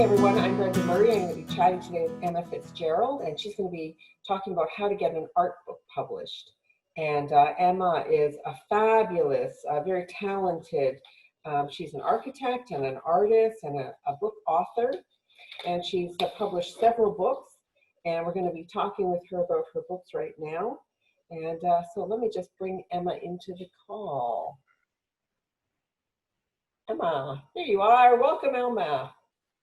everyone, I'm Brenda Murray. I'm going to be chatting today with Emma FitzGerald, and she's going to be talking about how to get an art book published. And Emma is a fabulous, very talented, she's an architect and an artist and a book author, and she's published several books, and we're going to be talking with her about her books right now. And so let me just bring Emma into the call. Emma, there you are. Welcome, Emma.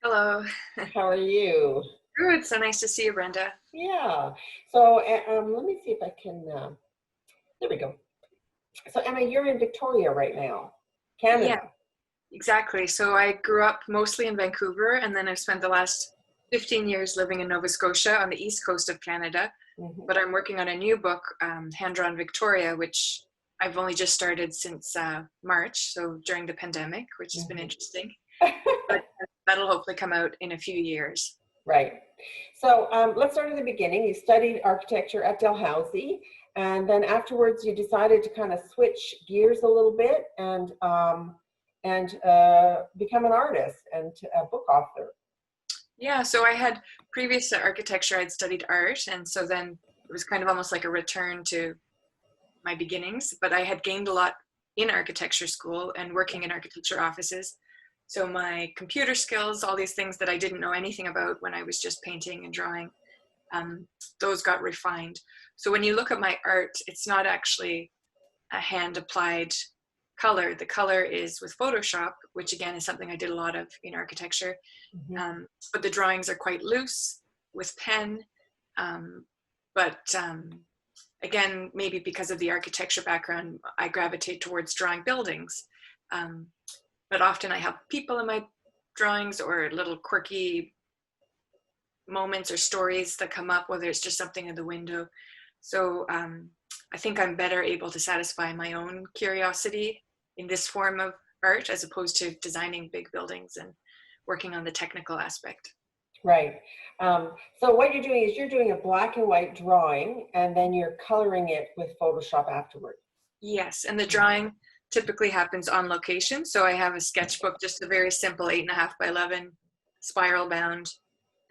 Hello. How are you? Good. So nice to see you, Brenda. Yeah. So let me see if I can, there we go. So Emma, you're in Victoria right now, Canada. Yeah, exactly. So I grew up mostly in Vancouver, and then I've spent the last 15 years living in Nova Scotia on the east coast of Canada. Mm-hmm. But I'm working on a new book, Hand-Drawn Victoria, which I've only just started since March, so during the pandemic, which has been interesting. But that'll hopefully come out in a few years. Right. So let's start at the beginning. You studied architecture at Dalhousie, and then afterwards you decided to kind of switch gears a little bit and become an artist and a book author. Yeah, so I had previous to architecture, I'd studied art, and so then it was kind of almost like a return to my beginnings, but I had gained a lot in architecture school and working in architecture offices. So my computer skills, all these things that I didn't know anything about when I was just painting and drawing, those got refined. So when you look at my art, it's not actually a hand-applied color. The color is with Photoshop, which again is something I did a lot of in architecture. Mm-hmm. But the drawings are quite loose with pen. Again, maybe because of the architecture background, I gravitate towards drawing buildings. But often I have people in my drawings or little quirky moments or stories that come up, whether it's just something in the window. So I think I'm better able to satisfy my own curiosity in this form of art as opposed to designing big buildings and working on the technical aspect. Right. So what you're doing is you're doing a black and white drawing and then you're coloring it with Photoshop afterward. Yes, and the drawing typically happens on location. So I have a sketchbook, just a very simple 8.5 by 11 spiral bound.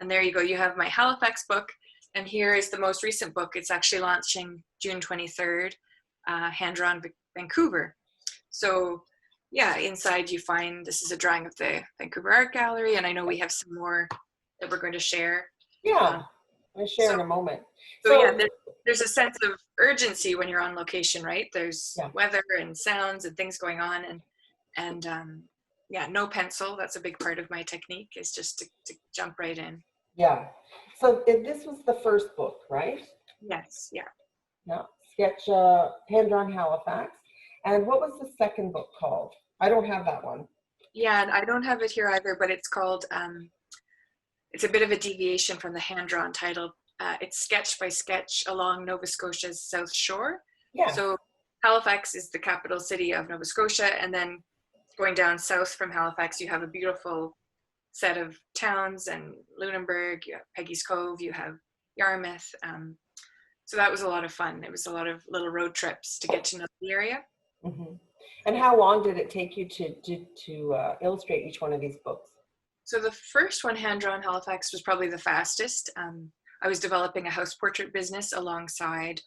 And there you go. You have my Halifax book. And here is the most recent book. It's actually launching June 23rd, Hand-Drawn Vancouver. So yeah, inside you find, this is a drawing of the Vancouver Art Gallery. And I know we have some more that we're going to share. Yeah, I'll share in a moment. So yeah, there's a sense of urgency when you're on location, right? There's weather and sounds and things going on, and yeah, no pencil. That's a big part of my technique, is just to jump right in. Yeah. So this was the first book, right? Yes. Yeah. Yeah. Sketch, Hand-Drawn Halifax. And what was the second book called? I don't have that one. Yeah, I don't have it here either, but it's called. It's a bit of a deviation from the hand-drawn title. It's sketch by sketch along Nova Scotia's South Shore. Yeah. So Halifax is the capital city of Nova Scotia, and then going down south from Halifax, you have a beautiful set of towns, and Lunenburg, you have Peggy's Cove, you have Yarmouth. So that was a lot of fun. It was a lot of little road trips to get to know the area. Mm-hmm. And how long did it take you to illustrate each one of these books? So the first one, Hand-Drawn Halifax, was probably the fastest. I was developing a house portrait business alongside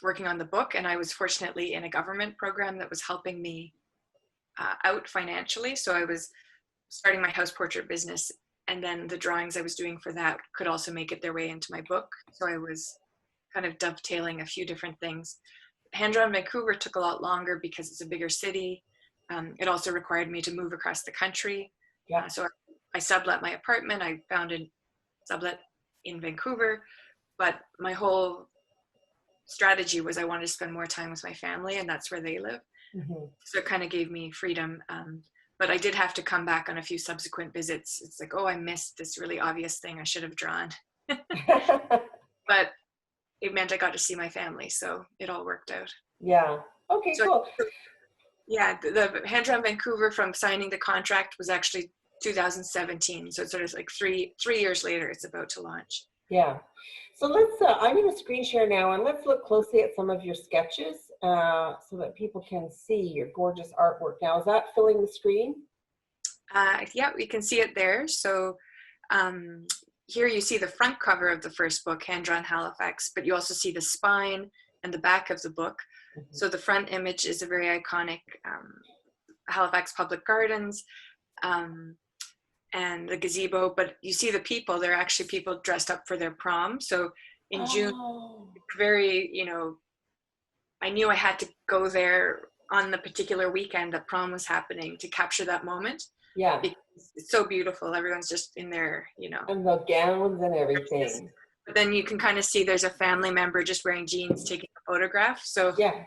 working on the book, and I was fortunately in a government program that was helping me out financially. So I was starting my house portrait business, and then the drawings I was doing for that could also make it their way into my book. So I was kind of dovetailing a few different things. Hand-Drawn Vancouver took a lot longer because it's a bigger city. It also required me to move across the country. Yeah. So I sublet my apartment. I found a sublet in Vancouver, but my whole strategy was I wanted to spend more time with my family, and that's where they live. Mm-hmm. So it kind of gave me freedom. But I did have to come back on a few subsequent visits. It's like, oh, I missed this really obvious thing I should have drawn. But it meant I got to see my family, so it all worked out. Yeah. Okay, so, cool. Yeah, the Hand-Drawn Vancouver, from signing the contract, was actually 2017. So it's sort of like three years later, it's about to launch. Yeah. So let's, I'm going to screen share now, and let's look closely at some of your sketches so that people can see your gorgeous artwork. Now, is that filling the screen? Yeah, we can see it there. So here you see the front cover of the first book, Hand Drawn Halifax, but you also see the spine and the back of the book. Mhm. So the front image is a very iconic Halifax Public Gardens and the gazebo, but you see the people, they're actually people dressed up for their prom. So in June, Oh, very, I knew I had to go there on the particular weekend that prom was happening to capture that moment. yeah. Because it's so beautiful. Everyone's just in their, And the gowns and dresses. everything. But then you can kind of see there's a family member just wearing jeans taking a photograph. So Yeah.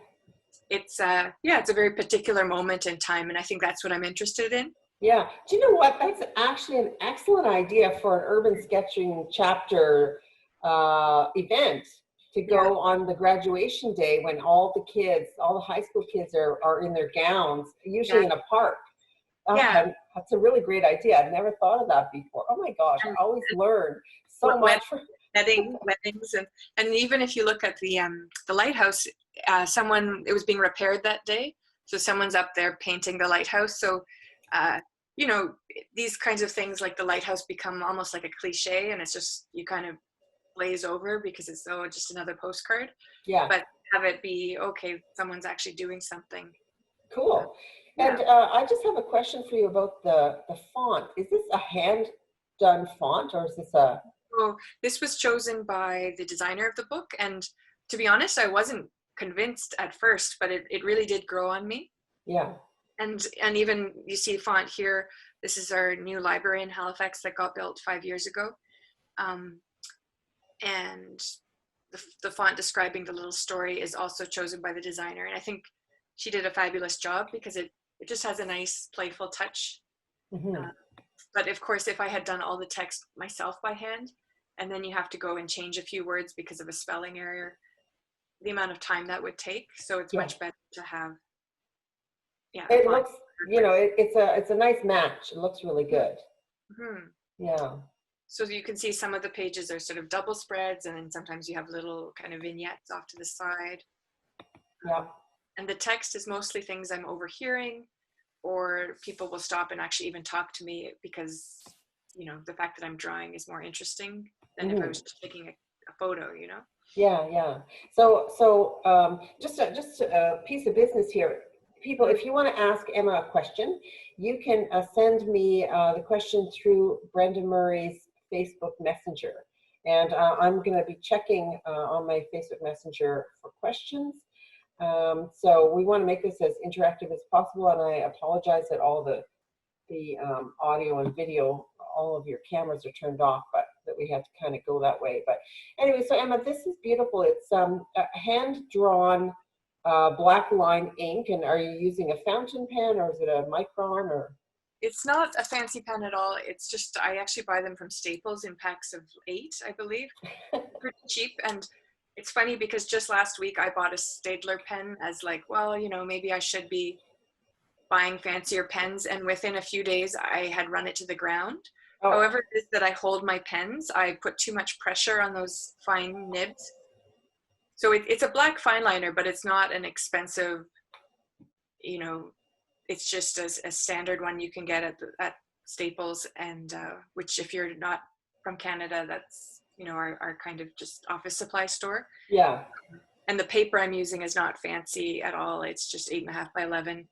it's it's a very particular moment in time, and I think that's what I'm interested in. Yeah. Do you know what? That's actually an excellent idea for an urban sketching chapter event to go on the graduation day when all the kids, all the high school kids are in their gowns, usually in a park. Yeah. That's a really great idea. I've never thought of that before. Oh my gosh, I always learn so much. Weddings, and even if you look at the lighthouse, it was being repaired that day, so someone's up there painting the lighthouse. So these kinds of things like the lighthouse become almost like a cliche, and it's just you kind of glaze over because it's just another postcard. Yeah. But have it be okay, someone's actually doing something. Cool. Yeah. And I just have a question for you about the font. Is this a hand done font, or is this a? So this was chosen by the designer of the book, and to be honest, I wasn't convinced at first, but it really did grow on me. Yeah. And even you see font here. This is our new library in Halifax that got built 5 years ago, and the font describing the little story is also chosen by the designer, and I think she did a fabulous job because it just has a nice playful touch. Mm-hmm. But of course, if I had done all the text myself by hand, and then you have to go and change a few words because of a spelling error, the amount of time that would take. So it's much better to have. Yeah. It looks, it's a nice match. It looks really good. Mm-hmm. Yeah. So you can see some of the pages are sort of double spreads, and then sometimes you have little kind of vignettes off to the side. Yeah. And the text is mostly things I'm overhearing, or people will stop and actually even talk to me because, the fact that I'm drawing is more interesting than if I was just taking a photo, Yeah, yeah. So just a piece of business here. People, if you want to ask Emma a question, you can send me the question through Brenda Murray's Facebook Messenger. And I'm going to be checking on my Facebook Messenger for questions. So we want to make this as interactive as possible, and I apologize that all the audio and video, all of your cameras are turned off, but that we had to kind of go that way. But anyway, so Emma, this is beautiful. It's a hand-drawn black line ink, and are you using a fountain pen, or is it a micron, or? It's not a fancy pen at all. It's just, I actually buy them from Staples in packs of 8, I believe. Pretty cheap. And it's funny because just last week I bought a Staedtler pen as like, well, maybe I should be buying fancier pens. And within a few days I had run it to the ground. Oh. However it is that I hold my pens, I put too much pressure on those fine nibs. So it's a black fine liner, but it's not an expensive, it's just a standard one you can get at Staples, and which if you're not from Canada, that's, our kind of just office supply store. Yeah. And the paper I'm using is not fancy at all. It's just 8.5 by 11.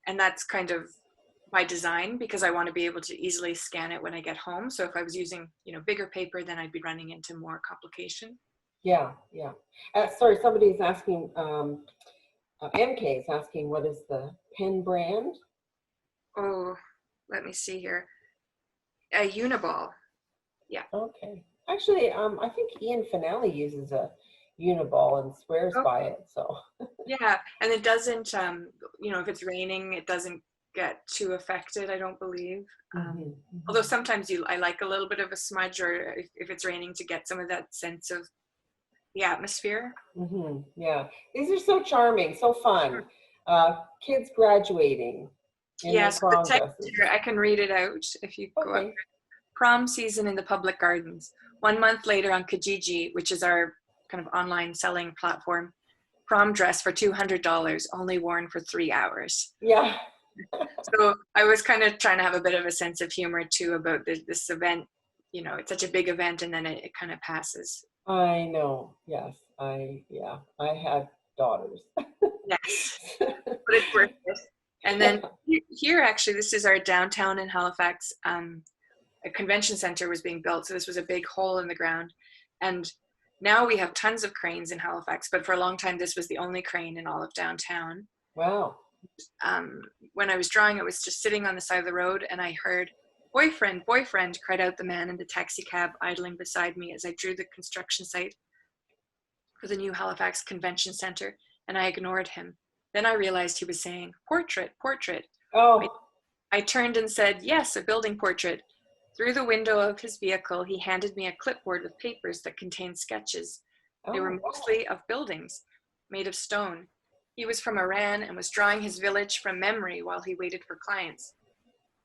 And that's kind of by design because I want to be able to easily scan it when I get home. So if I was using, bigger paper, then I'd be running into more complication. Yeah, yeah. Sorry, somebody's asking, MK is asking, what is the pen brand? Oh, let me see here. A Uniball. Yeah. Okay. Actually, I think Ian Finale uses a Uniball and swears by it. So. Yeah, and it doesn't, if it's raining, it doesn't get too affected, I don't believe. Although sometimes I like a little bit of a smudge, or if it's raining, to get some of that sense of the atmosphere. Yeah, these are so charming, so fun. Kids graduating. Yeah, so the text here, I can read it out if you go up. Prom season in the public gardens. 1 month later on Kijiji, which is our kind of online selling platform, prom dress for $200, only worn for 3 hours. Yeah. So I was kind of trying to have a bit of a sense of humor too about this event. You know, it's such a big event, and then it kind of passes. I know. Yes. I had daughters. Yes, but it's worth it. And then here, actually, this is our downtown in Halifax. A convention center was being built, so this was a big hole in the ground. And now we have tons of cranes in Halifax, but for a long time, this was the only crane in all of downtown. Wow. When I was drawing, it was just sitting on the side of the road, and I heard, "Boyfriend, boyfriend," cried out the man in the taxi cab idling beside me as I drew the construction site for the new Halifax Convention Center, and I ignored him. Then I realized he was saying, "Portrait, portrait." I, Oh. I turned and said, "Yes, a building portrait." Through the window of his vehicle, he handed me a clipboard with papers that contained sketches. They were Oh. mostly of buildings, made of stone. He was from Iran and was drawing his village from memory while he waited for clients.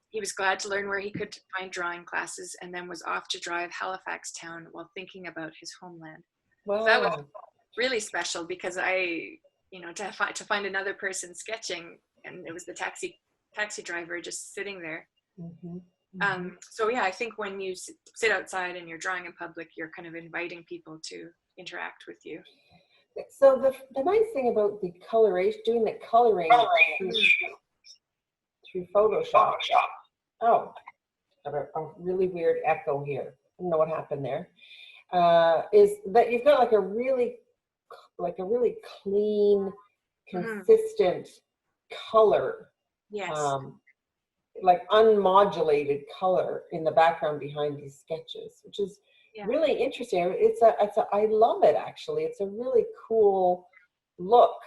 He was glad to learn where he could find drawing classes, and then was off to drive Halifax town while thinking about his homeland. So that was Wow. really special because to find another person sketching, and it was the taxi driver just sitting there. Hmm. So yeah, I think when you sit outside and you're drawing in public, you're kind of inviting people to interact with you. So the nice thing about the coloration, doing the coloring through Photoshop. Oh, I have a really weird echo here. I don't know what happened there. Is that you've got like a really clean, consistent color, Yes. like unmodulated color in the background behind these sketches, which is Yeah. really interesting. I love it actually. It's a really cool look.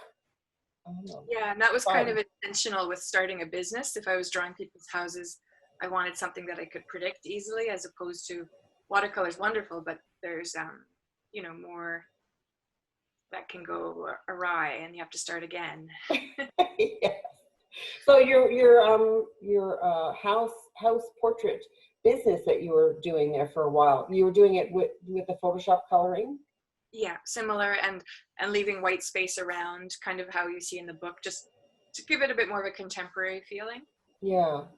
I don't know. Yeah, and that was kind Fun. of intentional with starting a business. If I was drawing people's houses, I wanted something that I could predict easily, as opposed to watercolor's wonderful, but there's more that can go awry, and you have to start again. Yes. So your house portrait business that you were doing there for a while, you were doing it with the Photoshop coloring? Yeah, similar, and leaving white space around, kind of how you see in the book, just to give it a bit more of a contemporary feeling. Yeah. And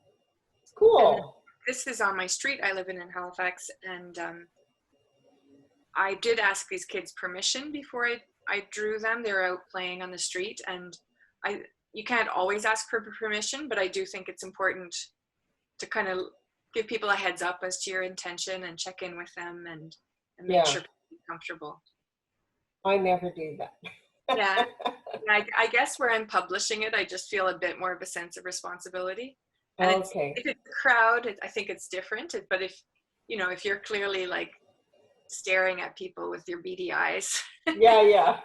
Cool. this is on my street I live in Halifax, and I did ask these kids permission before I drew them. They were out playing on the street, and you can't always ask for permission, but I do think it's important to kind of give people a heads up as to your intention and check in with them and make Yeah. sure people are comfortable. I never do that. Yeah. I guess where I'm publishing it, I just feel a bit more of a sense of responsibility. And Okay. if it's a crowd, I think it's different. But if you're clearly like staring at people with your beady eyes. Yeah.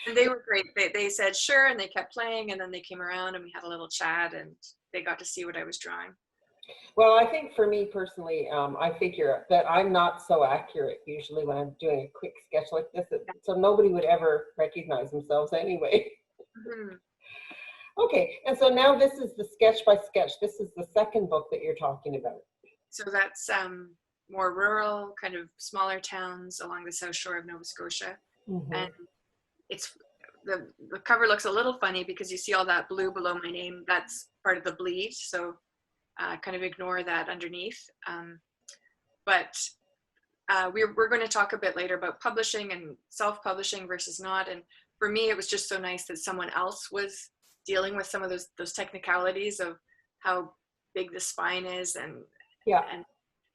And they were great. They said sure, and they kept playing, and then they came around and we had a little chat, and they got to see what I was drawing. Well, I think for me personally, I figure that I'm not so accurate usually when I'm doing a quick sketch like this, so nobody would ever recognize themselves anyway. Mm-hmm. Okay, and so now this is the sketch by sketch. This is the second book that you're talking about. So that's more rural, kind of smaller towns along the south shore of Nova Scotia. Mm-hmm. And it's the cover looks a little funny because you see all that blue below my name. That's part of the bleed, so kind of ignore that underneath. But we're going to talk a bit later about publishing and self-publishing versus not. And for me, it was just so nice that someone else was dealing with some of those technicalities of how big the spine is, and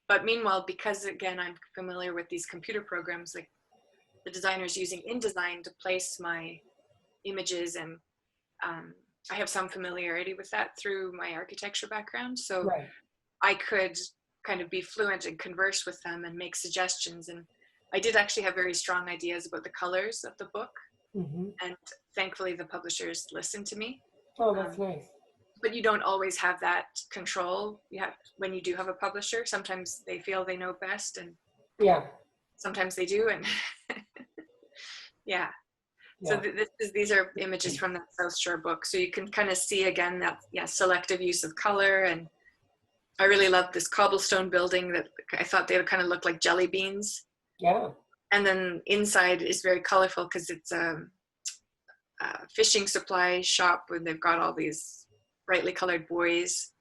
but meanwhile, because again I'm familiar with these computer programs, like the designer's using InDesign to place my images, and I have some familiarity with that through my architecture background, so Right. I could kind of be fluent and converse with them and make suggestions. And I did actually have very strong ideas about the colors of the book. Mm-hmm. And thankfully the publishers listened to me. Oh, that's nice. But you don't always have that control. When you do have a publisher, sometimes they feel they know best, and sometimes they do. And yeah. So these are images from that South Shore book. So you can kind of see again that selective use of color. And I really love this cobblestone building that I thought they would kind of look like jelly beans. Yeah. And then inside is very colorful because it's a fishing supply shop, where they've got all these brightly colored buoys.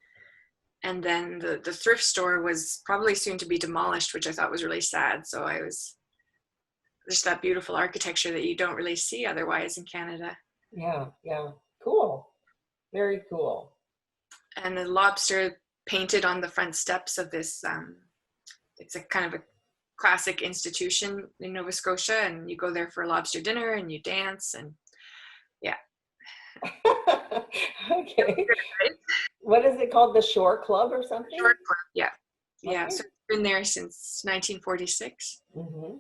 And then the thrift store was probably soon to be demolished, which I thought was really sad. So I was just that beautiful architecture that you don't really see otherwise in Canada. Yeah, yeah. Cool. Very cool. And the lobster painted on the front steps of this, it's a kind of a classic institution in Nova Scotia, and you go there for a lobster dinner and you dance, and yeah. Okay. What is it called? The Shore Club or something? Short Club, yeah. Yeah, Okay. so it's been there since 1946. Mm-hmm.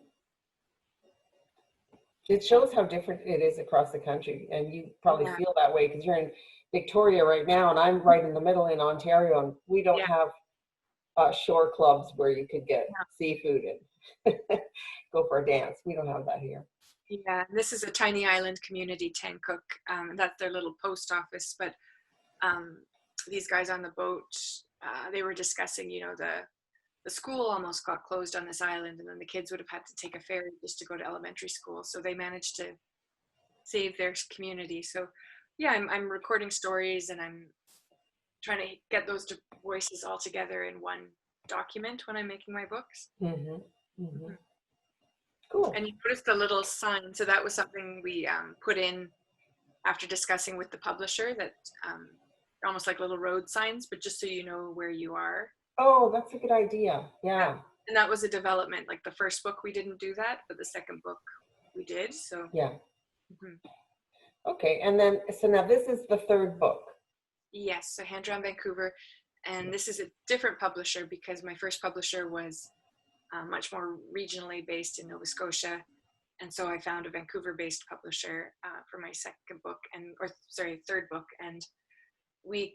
It shows how different it is across the country, and you probably Yeah. feel that way because you're in Victoria right now, and I'm right in the middle in Ontario, and we don't Yeah. have shore clubs where you could get seafood and go for a dance. We don't have that here. Yeah, this is a tiny island community, Tancook. That's their little post office. But these guys on the boat, they were discussing, you know, the school almost got closed on this island, and then the kids would have had to take a ferry just to go to elementary school. So they managed to save their community. So yeah, I'm recording stories, and I'm trying to get those voices all together in one document when I'm making my books. Mm-hmm. Mm-hmm. Cool. And you notice the little sign. So that was something we put in after discussing with the publisher, that almost like little road signs, but just so you know where you are. Oh, that's a good idea. Yeah. And that was a development. Like the first book, we didn't do that, but the second book we did. So Yeah. mm-hmm. Okay. And then, so now this is the third book. Yes. So Hand Drawn Vancouver. And this is a different publisher because my first publisher was much more regionally based in Nova Scotia. And so I found a Vancouver-based publisher for my third book. And we,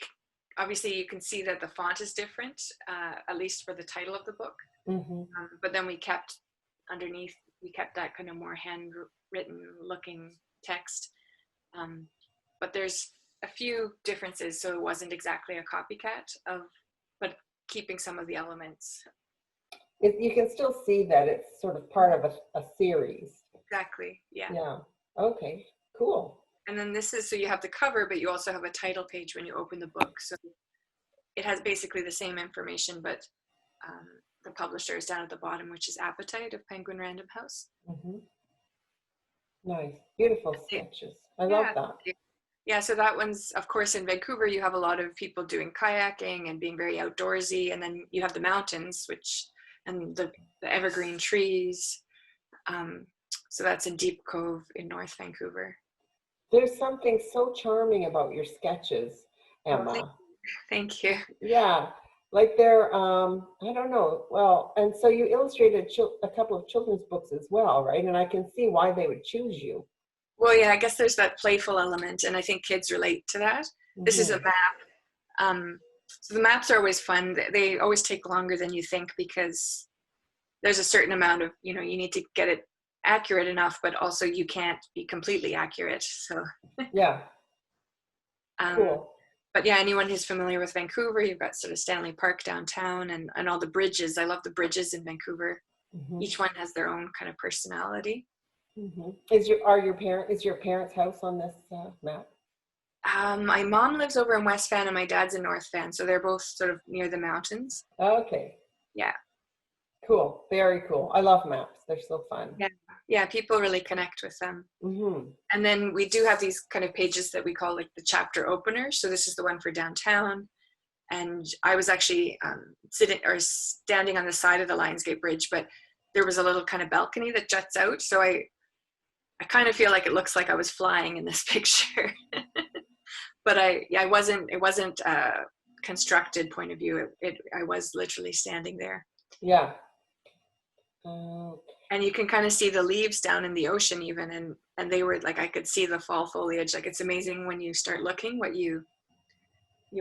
obviously you can see that the font is different, at least for the title of the book. Mm-hmm. But then we kept that kind of more handwritten looking text. But there's a few differences, so it wasn't exactly a copycat but keeping some of the elements. You can still see that it's sort of part of a series. Exactly, yeah. Yeah. Okay, cool. And then so you have the cover, but you also have a title page when you open the book. So it has basically the same information, but the publisher is down at the bottom, which is Appetite of Penguin Random House. Mm-hmm. Nice, beautiful sketches. I love that. Yeah, so that one's, of course, in Vancouver, you have a lot of people doing kayaking and being very outdoorsy. And then you have the mountains, and the evergreen trees. So that's in Deep Cove in North Vancouver. There's something so charming about your sketches, Emma. Oh, thank you. Yeah, like they're, I don't know. Well, and so you illustrated a couple of children's books as well, right? And I can see why they would choose you. Well, yeah, I guess there's that playful element, and I think kids relate to that. Mm-hmm. This is a map. So the maps are always fun. They always take longer than you think because there's a certain amount of, you need to get it accurate enough, but also you can't be completely accurate. So yeah. Cool. But yeah, anyone who's familiar with Vancouver, you've got sort of Stanley Park downtown and all the bridges. I love the bridges in Vancouver. Mm-hmm. Each one has their own kind of personality. Mm-hmm. Is your parents' house on this map? My mom lives over in West Van and my dad's in North Van, so they're both sort of near the mountains. Okay. Yeah. Cool. Very cool. I love maps. They're so fun. Yeah, people really connect with them. Mm-hmm. And then we do have these kind of pages that we call like the chapter openers. So this is the one for downtown. And I was actually standing on the side of the Lionsgate Bridge, but there was a little kind of balcony that juts out. So I kind of feel like it looks like I was flying in this picture. But it wasn't a constructed point of view. I was literally standing there. Yeah. And you can kind of see the leaves down in the ocean even, and they were like, I could see the fall foliage. Like, it's amazing when you start looking what you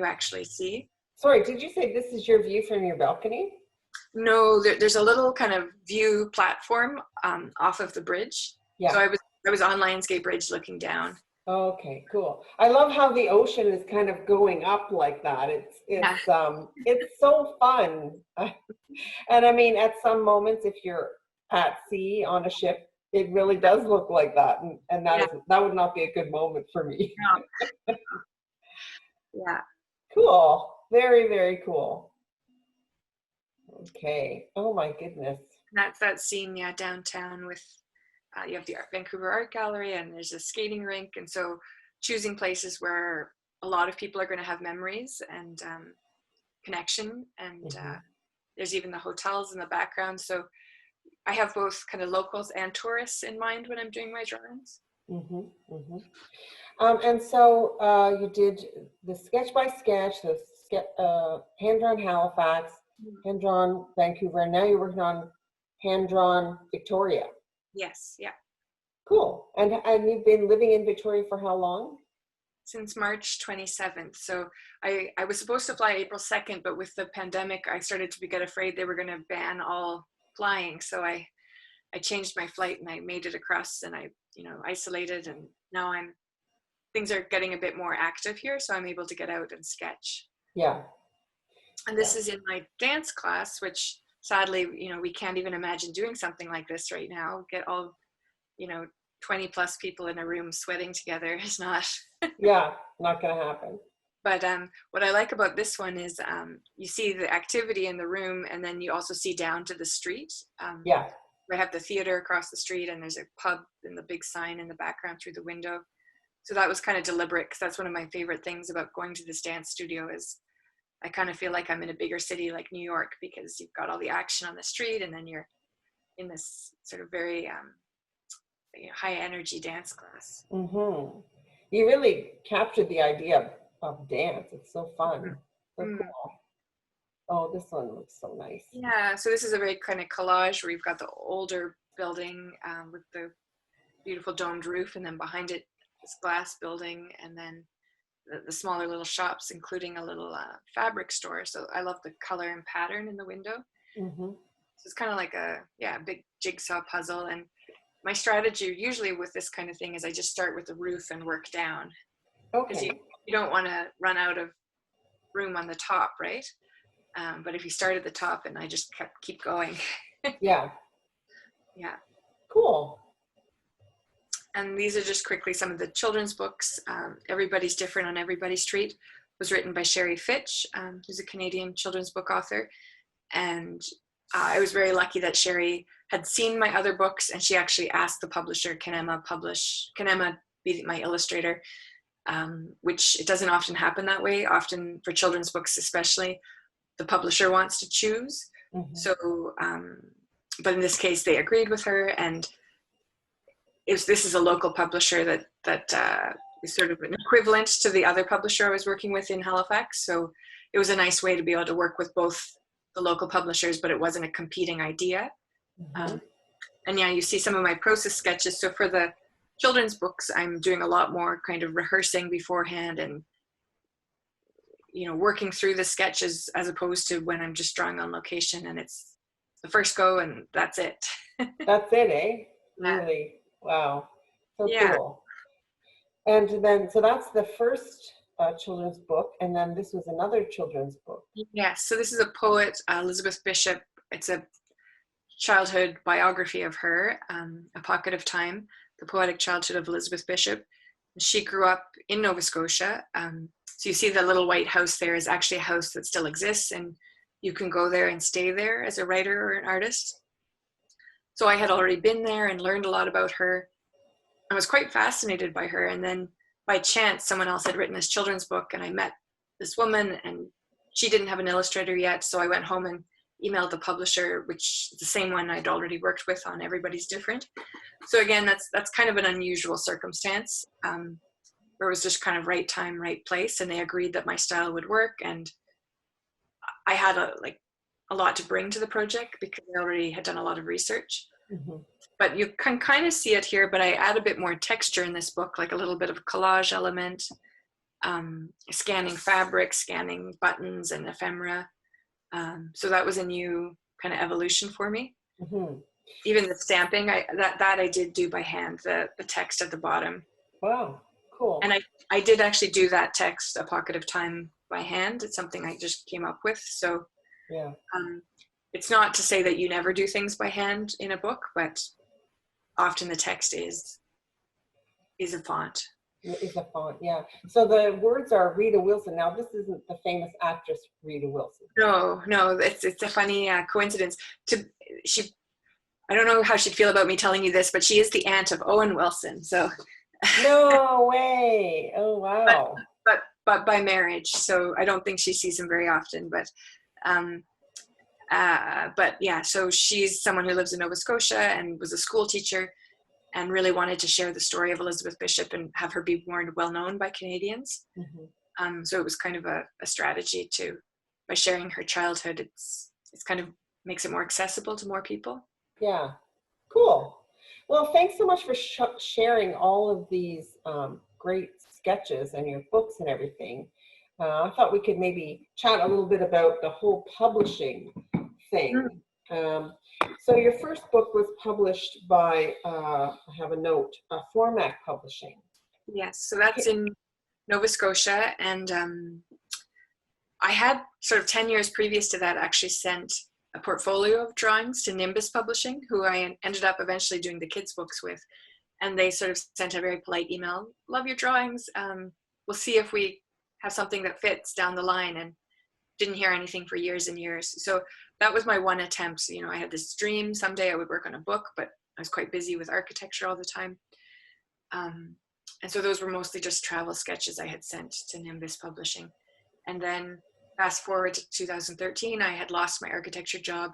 actually see. Sorry, did you say this is your view from your balcony? No, there's a little kind of view platform off of the bridge. Yeah. So I was on Lionsgate Bridge looking down. Okay, cool. I love how the ocean is kind of going up like that. It's so fun. And I mean, at some moments, if you're at sea on a ship, it really does look like that. And that would not be a good moment for me. No. Yeah. Cool. Very, very cool. Okay. Oh my goodness. That's that scene, yeah, downtown with you have the Vancouver Art Gallery and there's a skating rink. And so choosing places where a lot of people are going to have memories and connection. And there's even the hotels in the background. So I have both kind of locals and tourists in mind when I'm doing my drawings. And so you did the sketch by sketch, the hand-drawn Halifax, hand-drawn Vancouver, and now you're working on hand-drawn Victoria. Yes, yeah. Cool. And you've been living in Victoria for how long? Since March 27th. So I was supposed to fly April 2nd, but with the pandemic, I started to get afraid they were going to ban all flying. So I changed my flight and I made it across and I, isolated, and now things are getting a bit more active here. So I'm able to get out and sketch. Yeah. And this is in my dance class, which sadly, we can't even imagine doing something like this right now. Get all, 20 plus people in a room sweating together is not. Yeah, not going to happen. But what I like about this one is you see the activity in the room, and then you also see down to the street. Yeah. I have the theater across the street, and there's a pub and the big sign in the background through the window. So that was kind of deliberate, because that's one of my favorite things about going to this dance studio is I kind of feel like I'm in a bigger city like New York, because you've got all the action on the street, and then you're in this sort of very high energy dance class. You really captured the idea of dance. It's so fun. So cool. Oh, this one looks so nice. Yeah, so this is a very kind of collage where you've got the older building with the beautiful domed roof, and then behind it, this glass building, and then the smaller little shops, including a little fabric store. So I love the color and pattern in the window. So it's kind of like a big jigsaw puzzle. And my strategy usually with this kind of thing is I just start with the roof and work down. Because you don't want to run out of room on the top, right? But if you start at the top, and I just keep going. Yeah. Cool. And these are just quickly some of the children's books. Everybody's Different on Everybody Street was written by Sherry Fitch, who's a Canadian children's book author. And I was very lucky that Sherry had seen my other books, and she actually asked the publisher, can Emma be my illustrator? Which it doesn't often happen that way. Often for children's books especially, the publisher wants to choose. So, but in this case, they agreed with her, and this is a local publisher that is sort of an equivalent to the other publisher I was working with in Halifax. So it was a nice way to be able to work with both the local publishers, but it wasn't a competing idea. And yeah, you see some of my process sketches. So for the children's books, I'm doing a lot more kind of rehearsing beforehand and working through the sketches, as opposed to when I'm just drawing on location and it's the first go and that's it. That's it, eh? Really? Wow. So cool. And then, so that's the first children's book, and then this was another children's book. Yes, so this is a poet, Elizabeth Bishop. It's a childhood biography of her, A Pocket of Time, the poetic childhood of Elizabeth Bishop. She grew up in Nova Scotia. So you see the little white house there is actually a house that still exists, and you can go there and stay there as a writer or an artist. So I had already been there and learned a lot about her. I was quite fascinated by her. And then by chance, someone else had written this children's book, and I met this woman, and she didn't have an illustrator yet. So I went home and emailed the publisher, which is the same one I'd already worked with on Everybody's Different. So again, that's kind of an unusual circumstance, where it was just kind of right time, right place. And they agreed that my style would work. And I had a lot to bring to the project because I already had done a lot of research. But you can kind of see it here, but I add a bit more texture in this book, like a little bit of collage element, scanning fabric, scanning buttons and ephemera. So that was a new kind of evolution for me. Even the stamping, that I did do by hand, the text at the bottom. Wow, cool. And I did actually do that text, A Pocket of Time, by hand. It's something I just came up with. So yeah. It's not to say that you never do things by hand in a book, but often the text is a font. Is a font, yeah. So the words are Rita Wilson. Now, this isn't the famous actress Rita Wilson. No, no, it's a funny coincidence. To she, I don't know how she'd feel about me telling you this, but she is the aunt of Owen Wilson. So, No way! Oh, but wow. but by marriage. So I don't think she sees him very often. Um, but yeah, so she's someone who lives in Nova Scotia and was a school teacher, and really wanted to share the story of Elizabeth Bishop and have her be more well known by Canadians. So it was kind of a strategy to, by sharing her childhood, it's kind of makes it more accessible to more people. Yeah, cool. Well, thanks so much for sharing all of these great sketches and your books and everything. I thought we could maybe chat a little bit about the whole publishing thing. So your first book was published by, I have a note, Format Publishing. Yes, so that's in Nova Scotia, and I had sort of 10 years previous to that actually sent a portfolio of drawings to Nimbus Publishing, who I ended up eventually doing the kids' books with. And they sort of sent a very polite email, love your drawings, we'll see if we have something that fits down the line, and didn't hear anything for years and years. So that was my one attempt. You know, I had this dream someday I would work on a book, but I was quite busy with architecture all the time. And so those were mostly just travel sketches I had sent to Nimbus Publishing. And then fast forward to 2013, I had lost my architecture job,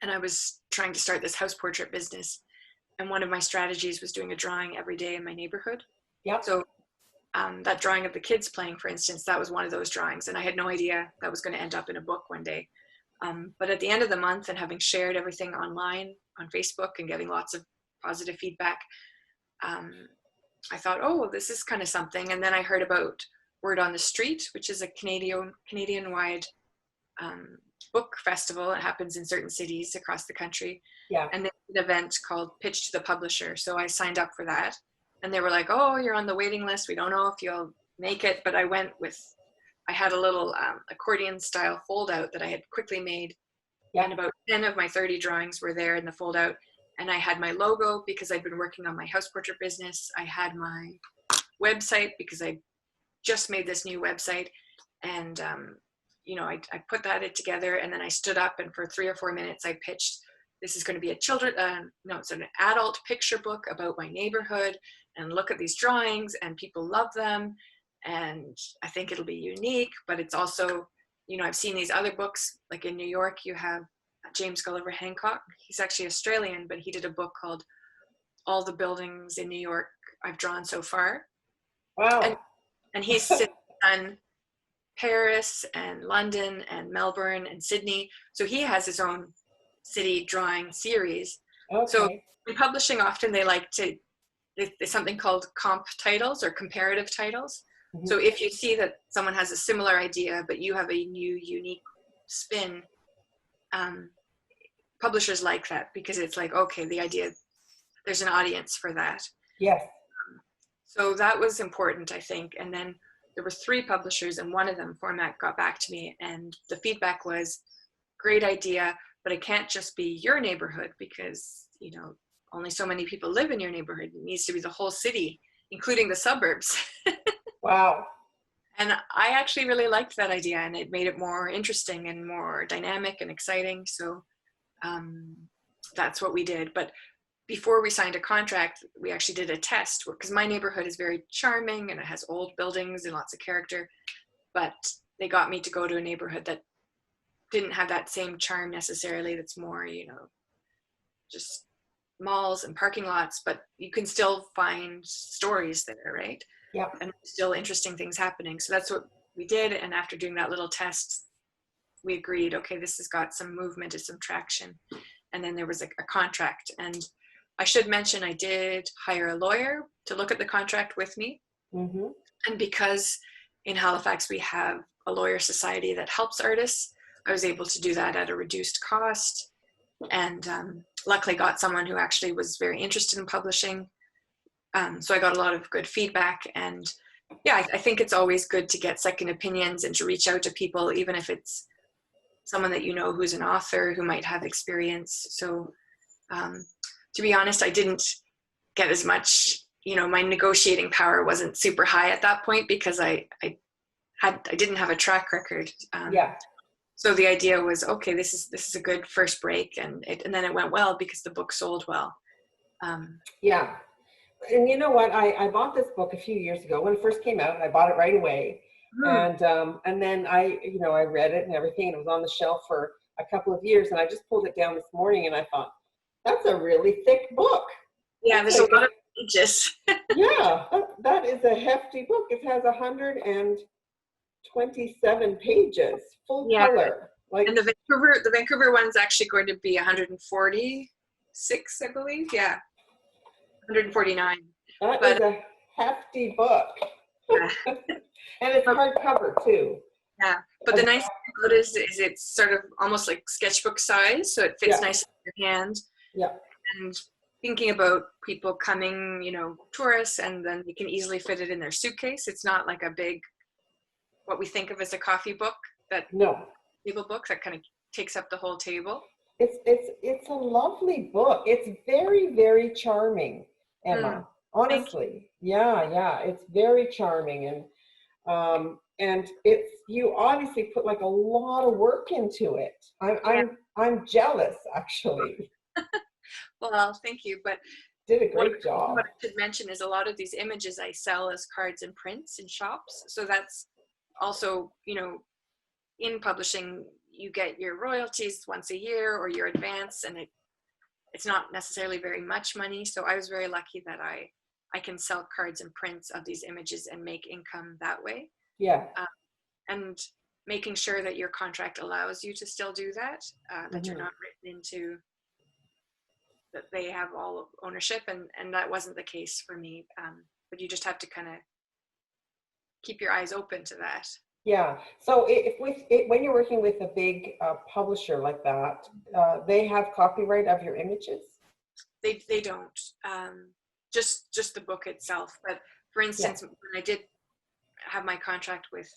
and I was trying to start this house portrait business. And one of my strategies was doing a drawing every day in my neighborhood. Yep. So that drawing of the kids playing, for instance, that was one of those drawings. And I had no idea that was going to end up in a book one day. But at the end of the month, and having shared everything online on Facebook and getting lots of positive feedback, I thought, oh, this is kind of something. And then I heard about Word on the Street, which is a Canadian-wide book festival. It happens in certain cities across the country. Yeah. And they did an event called Pitch to the Publisher. So I signed up for that. And they were like, oh, you're on the waiting list. We don't know if you'll make it. But I had a little accordion style fold out that I had quickly made. Yeah. And about 10 of my 30 drawings were there in the fold out. And I had my logo because I'd been working on my house portrait business. I had my website because I just made this new website. And, you know, I put that together, and then I stood up, and for 3 or 4 minutes I pitched, this is going to be it's an adult picture book about my neighborhood, and look at these drawings, and people love them, and I think it'll be unique. But it's also, you know, I've seen these other books, like in New York, you have James Gulliver Hancock. He's actually Australian, but he did a book called All the Buildings in New York I've Drawn So Far. Wow. And he's done Paris and London and Melbourne and Sydney. So he has his own city drawing series. Okay. So in publishing, often they like to, there's something called comp titles or comparative titles. Mm-hmm. So if you see that someone has a similar idea, but you have a new unique spin, publishers like that, because it's like, okay, the idea, there's an audience for that. Yes. So that was important, I think. And then there were 3 publishers, and one of them, Format, got back to me, and the feedback was, great idea, but it can't just be your neighborhood, because, you know, only so many people live in your neighborhood. It needs to be the whole city, including the suburbs. Wow. And I actually really liked that idea, and it made it more interesting and more dynamic and exciting. So that's what we did. But before we signed a contract, we actually did a test, because my neighborhood is very charming and it has old buildings and lots of character. But they got me to go to a neighborhood that didn't have that same charm necessarily. That's more, you know, just malls and parking lots, but you can still find stories there, right? Yeah. And still interesting things happening. So that's what we did. And after doing that little test, we agreed, okay, this has got some movement and some traction. And then there was a contract. And I should mention, I did hire a lawyer to look at the contract with me. Mm-hmm. And because in Halifax we have a lawyer society that helps artists, I was able to do that at a reduced cost. And luckily got someone who actually was very interested in publishing. So I got a lot of good feedback. And yeah, I think it's always good to get second opinions and to reach out to people, even if it's someone that you know who's an author who might have experience. So to be honest, I didn't get as much, my negotiating power wasn't super high at that point because I didn't have a track record. Yeah. So the idea was, okay, this is a good first break, and then it went well because the book sold well. Yeah. And you know what? I bought this book a few years ago when it first came out, and I bought it right away. And then I read it and everything, and it was on the shelf for a couple of years, and I just pulled it down this morning, and I thought, that's a really thick book. Yeah, there's a lot of pages. Yeah, that is a hefty book. It has 127 pages, full color. And the Vancouver one's actually going to be 146, I believe. Yeah, 149. That is a hefty book. Yeah. And it's hardcover too. Yeah, but the nice thing about it is it's sort of almost like sketchbook size, so it fits nicely in your hand. Yeah. And thinking about people coming, tourists, and then they can easily fit it in their suitcase. It's not like a big, what we think of as a coffee book, table book that kind of takes up the whole table. It's a lovely book. It's very, very charming, Emma. Honestly, yeah, it's very charming, and you obviously put like a lot of work into it. I'm jealous, actually. Well, thank you, but did a great job. What I should mention is a lot of these images I sell as cards and prints in shops, so that's also, in publishing, you get your royalties once a year or your advance, and it's not necessarily very much money. So I was very lucky that I can sell cards and prints of these images and make income that way. Yeah. And making sure that your contract allows you to still do that, that you're not written into that they have all of ownership, and that wasn't the case for me. But you just have to kind of keep your eyes open to that. Yeah. So when you're working with a big publisher like that, they have copyright of your images? They don't. Just the book itself. But for instance, when I did have my contract with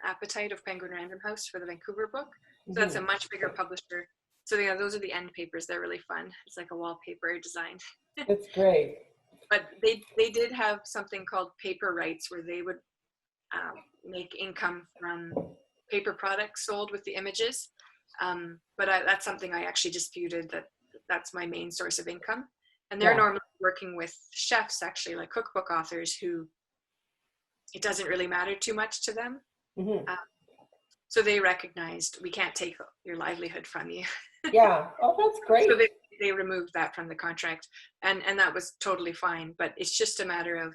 Appetite of Penguin Random House for the Vancouver book, so that's a much bigger publisher. So those are the end papers. They're really fun. It's like a wallpaper design. That's great. But they did have something called paper rights, where they would make income from paper products sold with the images. But that's something I actually disputed, that's my main source of income. And they're normally working with chefs, actually, like cookbook authors, who it doesn't really matter too much to them. So they recognized, we can't take your livelihood from you. Yeah. Oh, that's great. So they removed that from the contract, and that was totally fine. But it's just a matter of,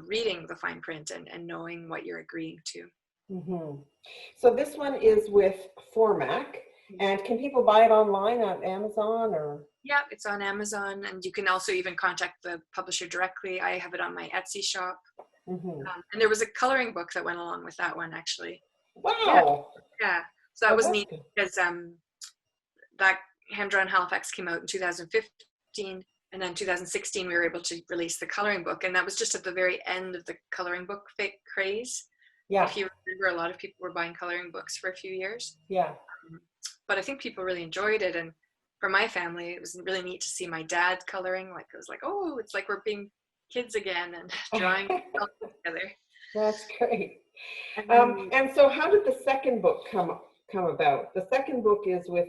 reading the fine print and knowing what you're agreeing to. So this one is with Formac, and can people buy it online on Amazon or? Yeah, it's on Amazon, and you can also even contact the publisher directly. I have it on my Etsy shop. And there was a coloring book that went along with that one, actually. Wow. Yeah. So that was neat because that Hand Drawn Halifax came out in 2015, and then 2016 we were able to release the coloring book, and that was just at the very end of the coloring book craze. Yeah. If you remember, a lot of people were buying coloring books for a few years. Yeah. But I think people really enjoyed it, and for my family, it was really neat to see my dad coloring. Like, it was like, oh, it's like we're being kids again and drawing together. That's great. And so how did the second book come about? The second book is with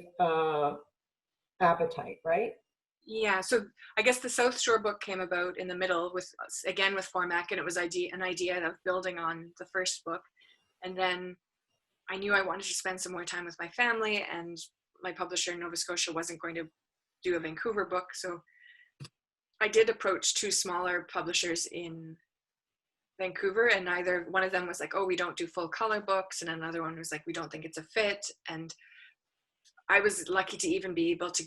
Appetite, right? Yeah, so I guess the South Shore book came about in the middle with Formac, and it was an idea of building on the first book. And then I knew I wanted to spend some more time with my family, and my publisher in Nova Scotia wasn't going to do a Vancouver book. So I did approach two smaller publishers in Vancouver, and neither one of them was like, oh, we don't do full color books, and another one was like, we don't think it's a fit. And I was lucky to even be able to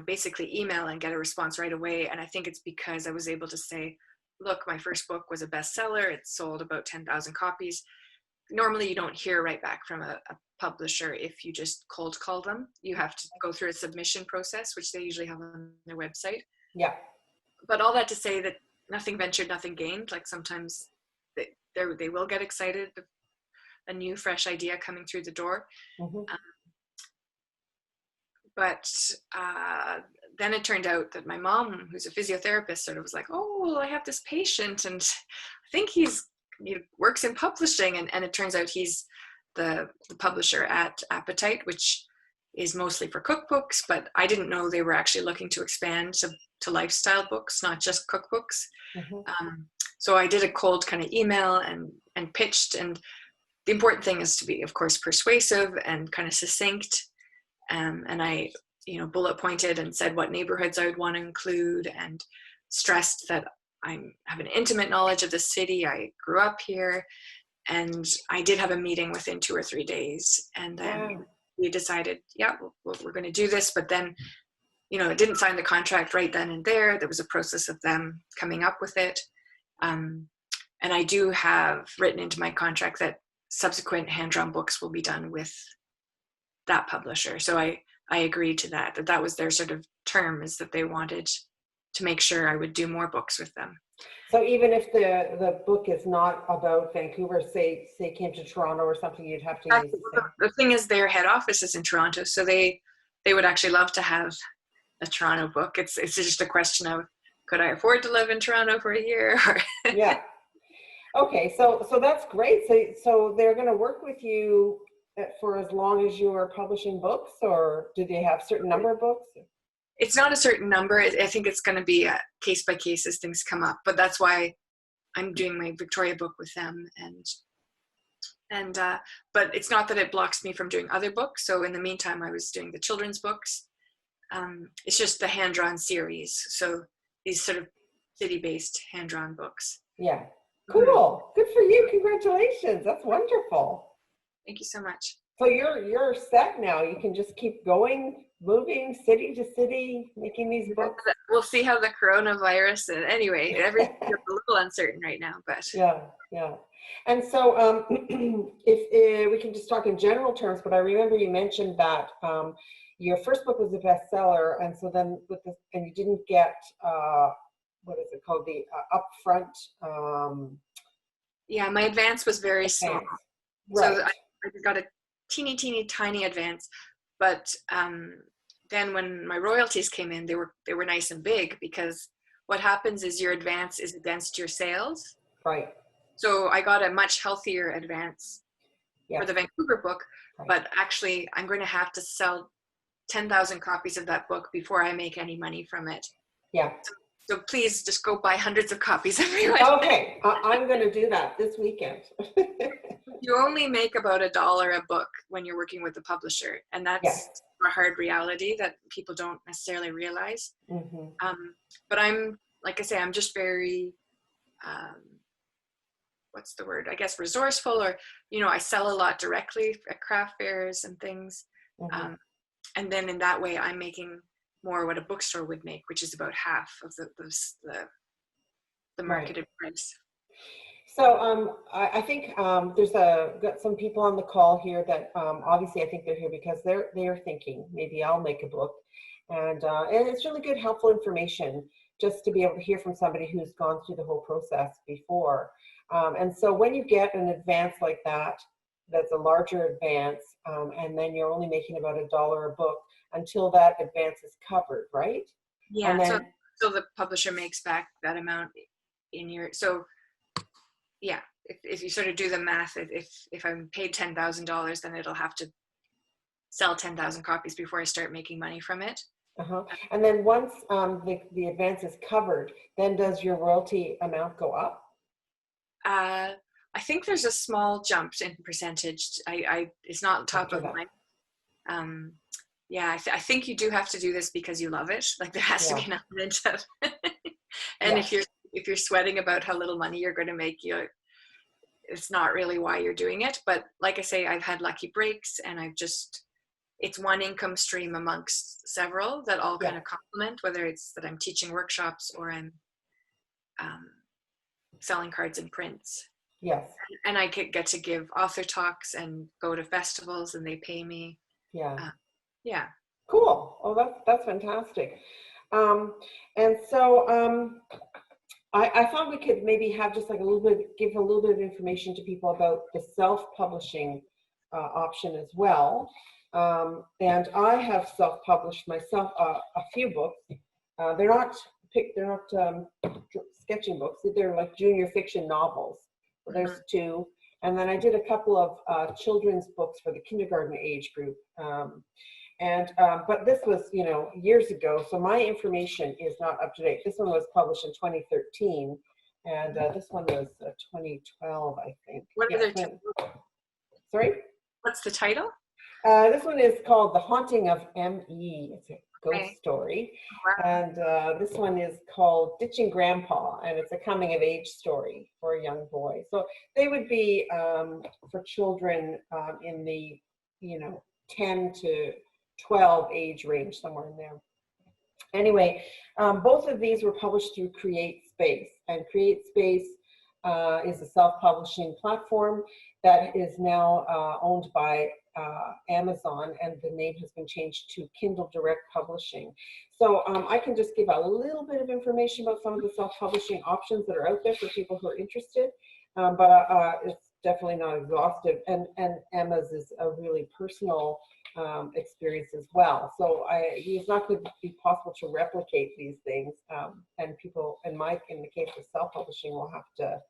basically email and get a response right away. And I think it's because I was able to say, look, my first book was a bestseller. It sold about 10,000 copies. Normally you don't hear right back from a publisher if you just cold call them. You have to go through a submission process, which they usually have on their website. Yeah. But all that to say that nothing ventured, nothing gained. Like, sometimes they will get excited, a new, fresh idea coming through the door. But then it turned out that my mom, who's a physiotherapist, sort of was like, oh, well, I have this patient and I think he works in publishing. And it turns out he's the publisher at Appetite, which is mostly for cookbooks, but I didn't know they were actually looking to expand to lifestyle books, not just cookbooks. So I did a cold kind of email and pitched. And the important thing is to be, of course, persuasive and kind of succinct. And I, bullet pointed and said what neighborhoods I would want to include, and stressed that I have an intimate knowledge of the city. I grew up here, and I did have a meeting within 2 or 3 days. And then we decided, we're going to do this. But then, it didn't sign the contract right then and there. There was a process of them coming up with it. And I do have written into my contract that subsequent hand-drawn books will be done with that publisher. So I agreed to that was their sort of term, is that they wanted to make sure I would do more books with them. So even if the book is not about Vancouver, say came to Toronto or something, you'd have to use the thing is, their head office is in Toronto, so they would actually love to have a Toronto book. It's just a question of, could I afford to live in Toronto for a year? Yeah. Okay, so that's great. So they're going to work with you for as long as you are publishing books, or do they have a certain number of books? It's not a certain number. I think it's going to be case by case as things come up. But that's why I'm doing my Victoria book with them. But it's not that it blocks me from doing other books. So in the meantime, I was doing the children's books. It's just the hand-drawn series. So these sort of city-based hand-drawn books. Yeah. Cool. Good for you. Congratulations. That's wonderful. Thank you so much. So you're set now. You can just keep going, moving city to city, making these books. We'll see how the coronavirus, and anyway, everything's a little uncertain right now, but yeah. And so if we can just talk in general terms, but I remember you mentioned that your first book was a bestseller, and so then and you didn't get what is it called, the upfront? Yeah, my advance was very small. Right. So I got a teeny tiny advance, but then when my royalties came in, they were nice and big, because what happens is your advance is against your sales. Right. So I got a much healthier advance for the Vancouver book, but actually I'm going to have to sell 10,000 copies of that book before I make any money from it. Yeah. So please just go buy hundreds of copies everyone. Okay, I'm going to do that this weekend. You only make about $1 a book when you're working with a publisher, and that's a hard reality that people don't necessarily realize. But I'm, like I say, I'm just very, what's the word? I guess resourceful, or I sell a lot directly at craft fairs and things, and then in that way I'm making more what a bookstore would make, which is about half of the marketed price. So I think there's got some people on the call here that obviously I think they're here because they're thinking maybe I'll make a book, and it's really good, helpful information just to be able to hear from somebody who's gone through the whole process before. And so when you get an advance like that's a larger advance, and then you're only making about $1 a book until that advance is covered, right? Yeah. And then, so the publisher makes back that amount in your, so yeah, if you sort of do the math, if I'm paid $10,000, then it'll have to sell 10,000 copies before I start making money from it. And then once the advance is covered, then does your royalty amount go up? I think there's a small jump in percentage. It's not top of mind. Yeah, I think you do have to do this because you love it. Like there has to be an element of, and if you're sweating about how little money you're going to make, it's not really why you're doing it. But like I say, I've had lucky breaks, and it's one income stream amongst several that all kind of complement, whether it's that I'm teaching workshops or I'm selling cards and prints. Yes. And I get to give author talks and go to festivals, and they pay me. Yeah. Cool. Oh, that's fantastic. And so I thought we could maybe have just like give a little bit of information to people about the self-publishing option as well. And I have self-published myself a few books. They're not sketching books. They're like junior fiction novels. So there's two. And then I did a couple of children's books for the kindergarten age group. But this was, years ago. So my information is not up to date. This one was published in 2013. And this one was 2012, I think. What are their Sorry? What's the title? This one is called The Haunting of M.E. It's a ghost story. Wow. And this one is called Ditching Grandpa, and it's a coming of age story for a young boy. So they would be for children in the 10 to 12 age range, somewhere in there. Anyway, both of these were published through CreateSpace, and CreateSpace is a self-publishing platform that is now owned by Amazon, and the name has been changed to Kindle Direct Publishing. So I can just give a little bit of information about some of the self-publishing options that are out there for people who are interested, but it's definitely not exhaustive. And Emma's is a really personal experience as well. So it's not going to be possible to replicate these things, and people, in the case of self-publishing, will have to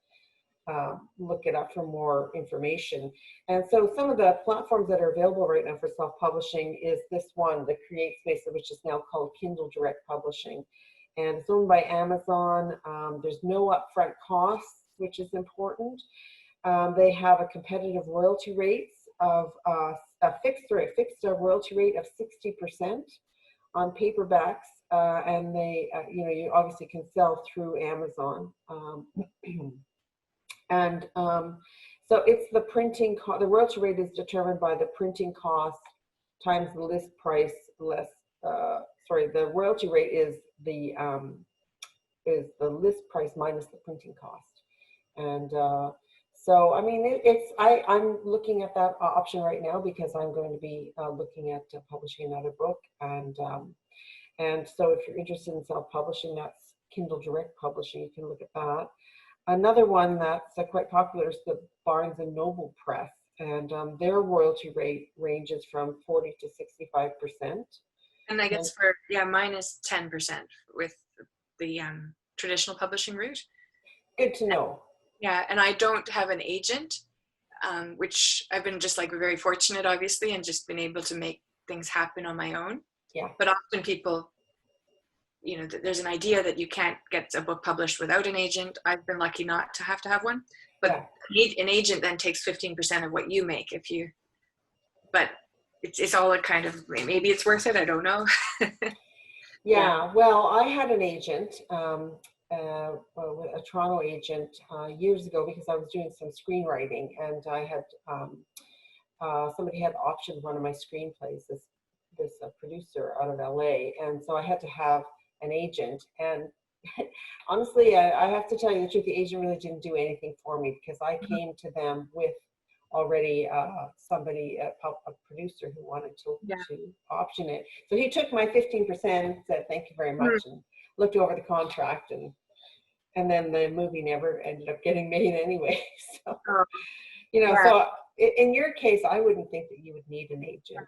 look it up for more information. And so some of the platforms that are available right now for self-publishing is this one, the CreateSpace, which is now called Kindle Direct Publishing. And it's owned by Amazon. There's no upfront costs, which is important. They have a competitive royalty rates of a fixed royalty rate of 60% on paperbacks, and they, you obviously can sell through Amazon. And so it's the printing cost. The royalty rate is determined by the printing cost times the list price less. The royalty rate is the list price minus the printing cost. And so I mean, I'm looking at that option right now because I'm going to be looking at publishing another book. And so if you're interested in self-publishing, that's Kindle Direct Publishing. You can look at that. Another one that's quite popular is the Barnes and Noble Press, and their royalty rate ranges from 40 to 65%. And I guess for mine is 10% with the traditional publishing route. Good to know. Yeah, and I don't have an agent, which I've been just like very fortunate, obviously, and just been able to make things happen on my own. Yeah. But often people, there's an idea that you can't get a book published without an agent. I've been lucky not to have one, but an agent then takes 15% of what you make but it's all a kind of, maybe it's worth it. I don't know. Yeah. Well, I had an agent, a Toronto agent years ago, because I was doing some screenwriting, and I had somebody had optioned one of my screenplays, this producer out of LA, and so I had to have an agent. And honestly, I have to tell you the truth, the agent really didn't do anything for me, because I came to them with already somebody, a producer who wanted to option it. So he took my 15%, said thank you very much, and looked over the contract, and then the movie never ended up getting made anyway. So so in your case, I wouldn't think that you would need an agent.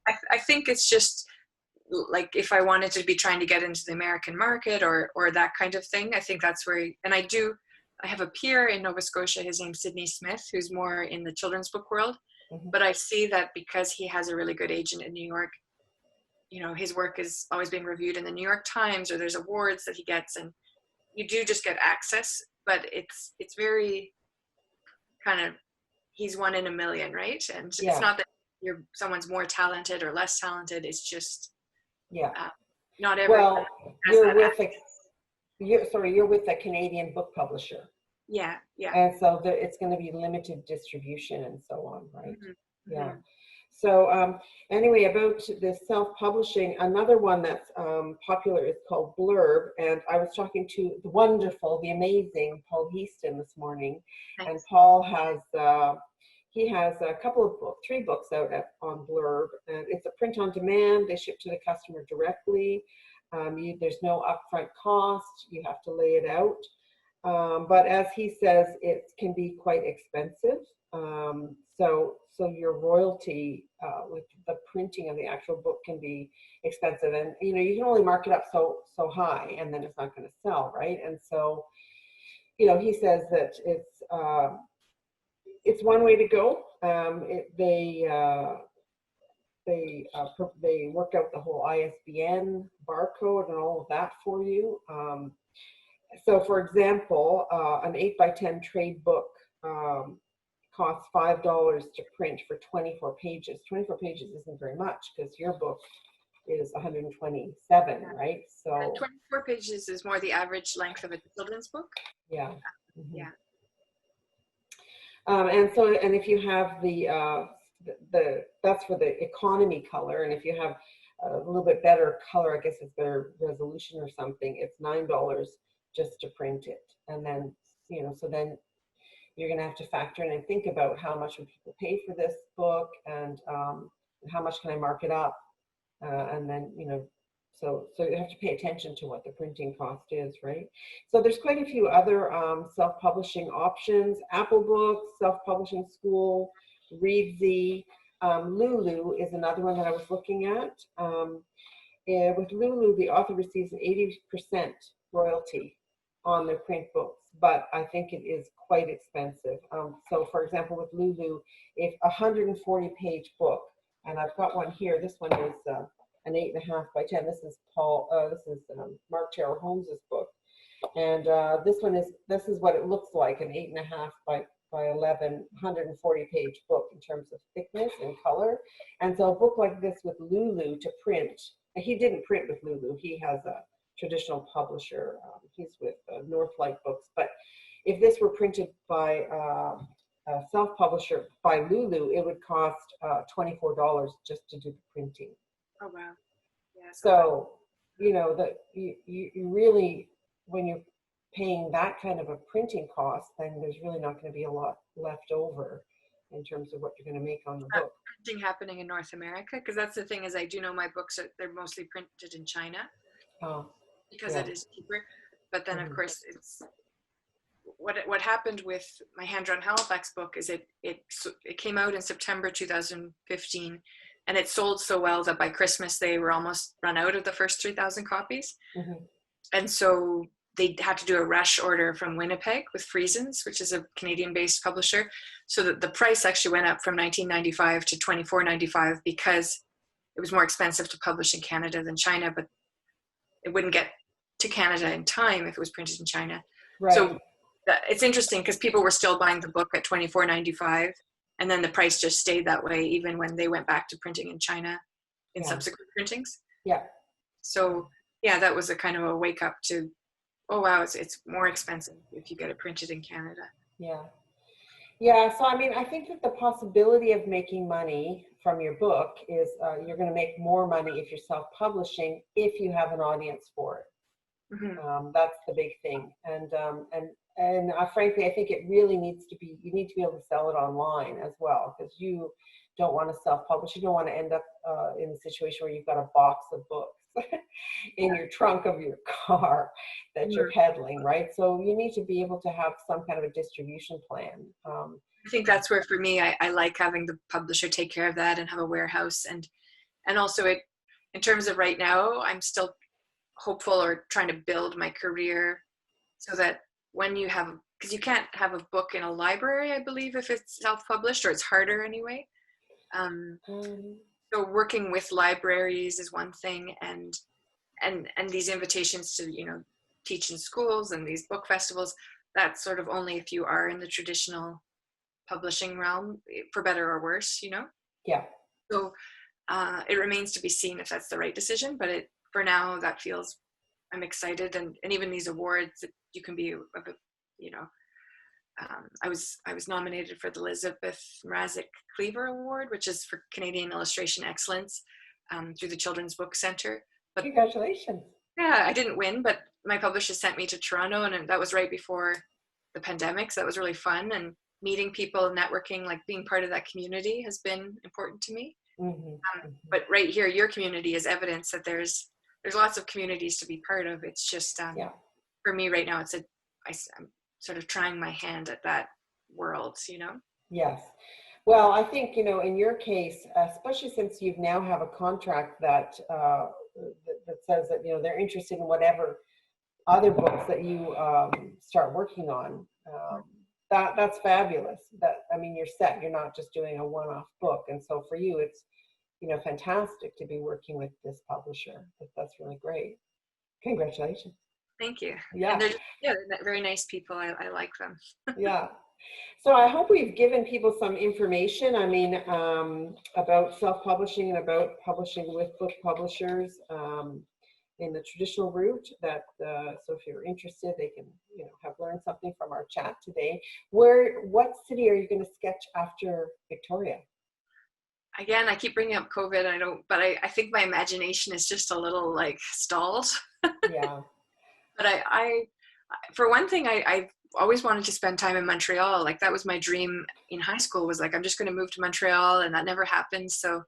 I think it's just like if I wanted to be trying to get into the American market or that kind of thing, I think that's where, and I have a peer in Nova Scotia, his name's Sydney Smith, who's more in the children's book world. Mm-hmm. But I see that because he has a really good agent in New York, his work is always being reviewed in the New York Times, or there's awards that he gets, and you do just get access, but it's very kind of, he's one in a million, right? And it's not that someone's more talented or less talented, it's just not everyone. Well, you're with a Canadian book publisher. Yeah. And so it's going to be limited distribution and so on, right? Mm-hmm. Yeah. Mm-hmm. So anyway, about this self-publishing, another one that's popular is called Blurb, and I was talking to the wonderful, the amazing Paul Heaston this morning. Nice. And Paul has he has a couple of books, 3 books out on Blurb, and it's a print on demand. They ship to the customer directly. There's no upfront cost. You have to lay it out. But as he says, it can be quite expensive. So your royalty with the printing of the actual book can be expensive, and you know you can only mark it up so high, and then it's not going to sell, right? And so you know he says that it's one way to go. They work out the whole ISBN barcode and all of that for you. So for example, an 8x10 trade book costs $5 to print for 24 pages. 24 pages isn't very much because your book is 127, right? So 24 pages is more the average length of a children's book. yeah. Mm-hmm. Yeah. And if you have the that's for the economy color, and if you have a little bit better color, I guess it's better resolution or something, it's $9 just to print it. And then you know, so then you're going to have to factor in and think about how much would people pay for this book, and how much can I mark it up, and then you know, so you have to pay attention to what the printing cost is, right? So there's quite a few other self-publishing options. Apple Books, Self-Publishing School, Readsy, Lulu is another one that I was looking at. With Lulu, the author receives an 80% royalty on their print books, but I think it is quite expensive. So for example, with Lulu, if a 140-page book, and I've got one here, this one is an 8.5x10. This is Mark Terrell Holmes's book, and this is what it looks like, an 8.5x11, 140-page book in terms of thickness and color. And so a book like this with Lulu to print, he didn't print with Lulu. He has a traditional publisher. He's with Northlight Books. But if this were printed by a self-publisher by Lulu, it would cost $24 just to do the printing. Oh wow! Yeah. So you know that you really, when you're paying that kind of a printing cost, then there's really not going to be a lot left over in terms of what you're going to make on the book. Printing happening in North America, because that's the thing, is I do know my books they're mostly printed in China. Because it is cheaper. But then of course it's what happened with my hand-drawn Halifax book is it came out in September 2015, and it sold so well that by Christmas they were almost run out of the first 3,000 copies. And so they had to do a rush order from Winnipeg with Friesens, which is a Canadian-based publisher, so that the price actually went up from $19.95 to $24.95 because it was more expensive to publish in Canada than China, but it wouldn't get to Canada in time if it was printed in China. Right. So it's interesting because people were still buying the book at $24.95, and then the price just stayed that way even when they went back to printing in China in subsequent printings. Yeah. So yeah, that was a kind of a wake up to, oh wow, it's more expensive if you get it printed in Canada. Yeah. Yeah, so I mean, I think that the possibility of making money from your book is you're going to make more money if you're self-publishing if you have an audience for it. That's the big thing, and frankly, I think it really needs to be. You need to be able to sell it online as well, because you don't want to self-publish. You don't want to end up in a situation where you've got a box of books in your trunk of your car that you're peddling, right? So you need to be able to have some kind of a distribution plan. I think that's where, for me, I like having the publisher take care of that and have a warehouse, and also it, in terms of right now, I'm still hopeful or trying to build my career so that when you have, because you can't have a book in a library, I believe, if it's self-published, or it's harder anyway. So working with libraries is one thing, and these invitations to, you know, teach in schools and these book festivals, that's sort of only if you are in the traditional publishing realm, for better or worse, you know? Yeah. So it remains to be seen if that's the right decision, but for now, that feels, I'm excited, and even these awards that you can be, you know, I was nominated for the Elizabeth Mrazek Cleaver Award, which is for Canadian illustration excellence, through the Children's Book Centre. But congratulations! Yeah, I didn't win, but my publisher sent me to Toronto, and that was right before the pandemic, so that was really fun. And meeting people, networking, like being part of that community has been important to me. But right here, your community is evidence that there's lots of communities to be part of. It's just for me right now, it's I'm sort of trying my hand at that world, Yes. Well, I think, in your case, especially since you now have a contract that says that, they're interested in whatever other books that you start working on, that's fabulous. You're set. You're not just doing a one-off book. And so for you, it's, fantastic to be working with this publisher. That's really great. Congratulations. Thank you. Yeah. And they're very nice people. I like them. Yeah. So I hope we've given people some information, about self-publishing and about publishing with book publishers in the traditional route. So if you're interested, they can, have learned something from our chat today. What city are you going to sketch after Victoria? Again, I keep bringing up COVID. I think my imagination is just a little stalled. Yeah. But for one thing, I always wanted to spend time in Montreal. Like that was my dream in high school, was I'm just going to move to Montreal, and that never happened. So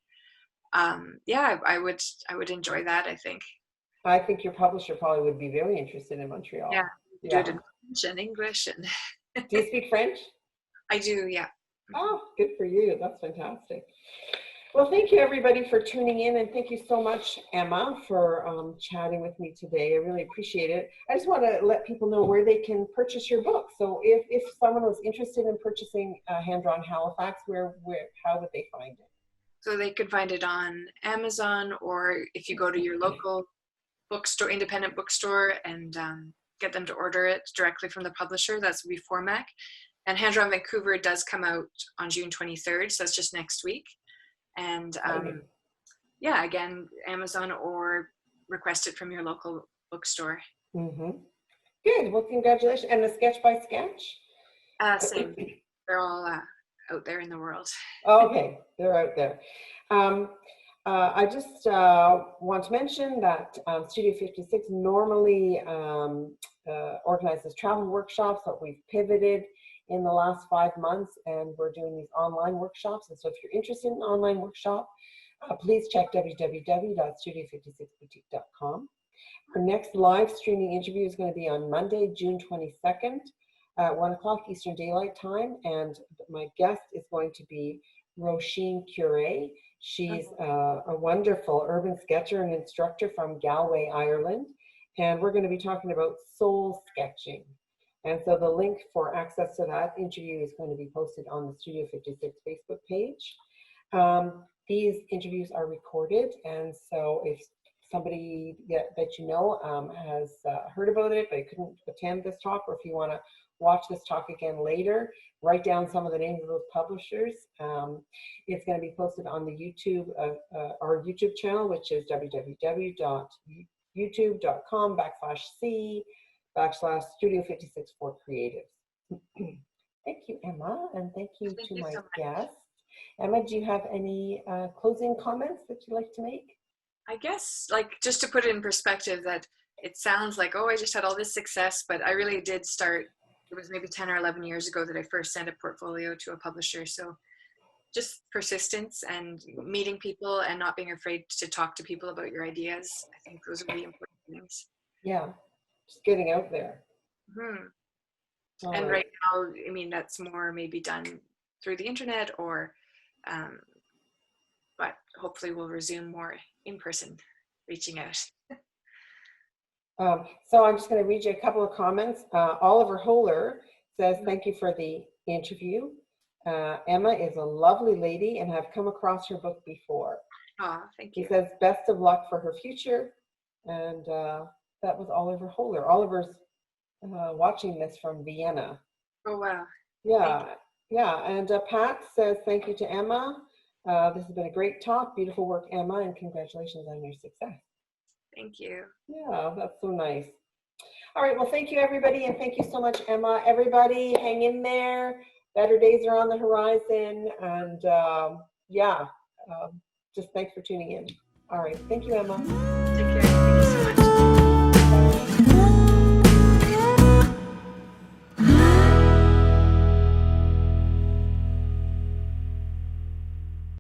I would enjoy that, I think. I think your publisher probably would be very interested in Montreal. Yeah. Do it in French and English. And Do you speak French? I do, yeah. Oh, good for you. That's fantastic. Well, thank you everybody for tuning in, and thank you so much, Emma, for chatting with me today. I really appreciate it. I just want to let people know where they can purchase your book. So if someone was interested in purchasing Hand Drawn Halifax, how would they find it? So they could find it on Amazon, or if you go to your local bookstore, independent bookstore, and get them to order it directly from the publisher. That's would be Formac. And Hand Drawn Vancouver does come out on June 23rd, so that's just next week. And again, Amazon, or request it from your local bookstore. Mm-hmm. Good. Well, congratulations. And the Sketch by Sketch? Same. They're all out there in the world. Okay, they're out there. I just want to mention that Studio 56 normally organizes travel workshops, but we've pivoted in the last 5 months, and we're doing these online workshops. And so if you're interested in an online workshop, please check www.studio56boutique.com. Our next live streaming interview is going to be on Monday, June 22nd at 1 o'clock Eastern Daylight Time. And my guest is going to be Roisin Curé. She's a wonderful urban sketcher and instructor from Galway, Ireland. And we're going to be talking about soul sketching. And so the link for access to that interview is going to be posted on the Studio 56 Facebook page. These interviews are recorded, and so if somebody that has heard about it but couldn't attend this talk, or if you want to watch this talk again later, write down some of the names of those publishers. It's going to be posted on the YouTube, our YouTube channel, which is www.youtube.com/C/Studio56 Thank you, Emma, and thank you to my guest. Emma, do you have any closing comments that you'd like to make? I guess, just to put it in perspective, that it sounds like, I just had all this success, but I really did start, it was maybe 10 or 11 years ago that I first sent a portfolio to a publisher. So just persistence and meeting people and not being afraid to talk to people about your ideas. I think those are really important things. Yeah, just getting out there. Mm-hmm. And right now, that's more maybe done through the internet, or, but hopefully we'll resume more in person, reaching out. So I'm just going to read you a couple of comments. Oliver Holler says, thank you for the interview. Emma is a lovely lady and have come across her book before. Oh, thank you. He says, best of luck for her future. And that was Oliver Holler. Oliver's watching this from Vienna. Oh, wow. Yeah, yeah. And Pat says, thank you to Emma. This has been a great talk. Beautiful work, Emma, and congratulations on your success. Thank you. Yeah, that's so nice. All right, well, thank you, everybody, and thank you so much, Emma. Everybody, hang in there. Better days are on the horizon, and just thanks for tuning in. All right, thank you, Emma. Take care.